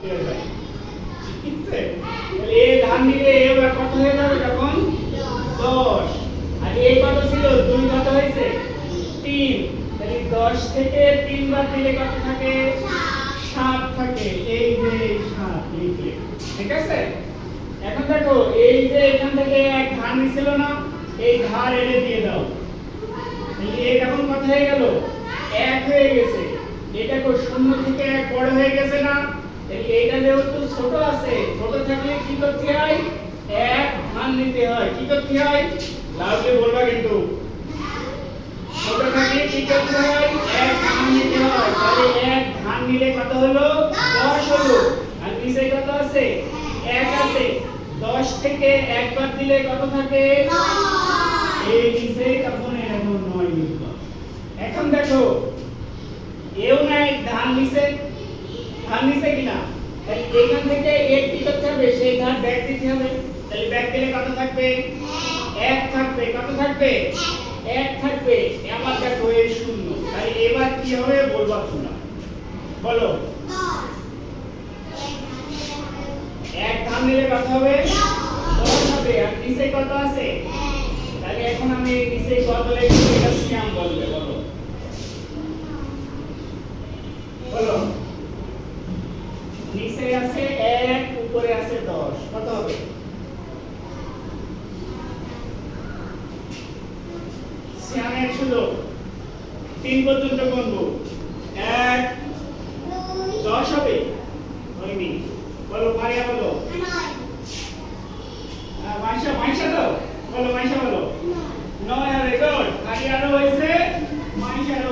ঠিক আছে, তাহলে এই ধান নিলে এবার কত হয়ে যাবে তখন 10। আর এই কত ছিল 2 কত হয়েছে 3। তাহলে 10 থেকে 3 বাদ দিলে কত থাকে 7 থাকে। এই যে 7 লিখলে, ঠিক আছে। এখন দেখো এই যে এখান থেকে এক ধান নিছিল না, এই ধার এনে দিয়ে দাও। তাহলে এই এখন কত হয়ে গেল 1 হয়ে গেছে। এটা কো 0 থেকে 1 বড় হয়ে গেছে না, তাহলে এইটা যেহেতু ছোট আছে, ছোট থাকলে কি করতে হয় 1 ধান নিতে হয়। কি করতে হয় লাউডলি বলবা কিন্তু, ছোট থাকলে কি করতে হয় 1 ধান নিতে হয়। তাহলে 1 ধান নিলে কত হলো 10 হলো। আর নিচে কত আছে 1 আছে। 10 থেকে 1 বাদ দিলে কত থাকে 9। এই নিচে তখন এরকম 9 লিখবা। এখন দেখো এও নাই ধান নিচে, ধান নিচে কিনা, তাহলে এখান থেকে এর কি করতে হবে সেই ধান ব্যাক দিতে হবে। তাহলে ব্যাক দিলে কত থাকবে 1 থাকবে। কত থাকবে 1 থাকবে। আমার দেখো এই 0। তাই এবার কি হবে বলবা তোমরা, বলো 1 ধান নিলে কত হবে 10 হবে। আর নিচে কত আছে, তাহলে এখন আমি নিচে কত লিখব এটা সিয়াম বলবে, বলো বলো। নিচে আছে 1, উপরে আছে 10, কত হবে সিয়ামের শুধু 3 পর্যন্ত গুনবো। 1 10 হবে হয়নি, বলো মারিয়া বলো। মাইশা, মাইশা দাও, বলো মাইশা বলো 9 হবে। গুড, মারিয়ারও হয়েছে মাইশারও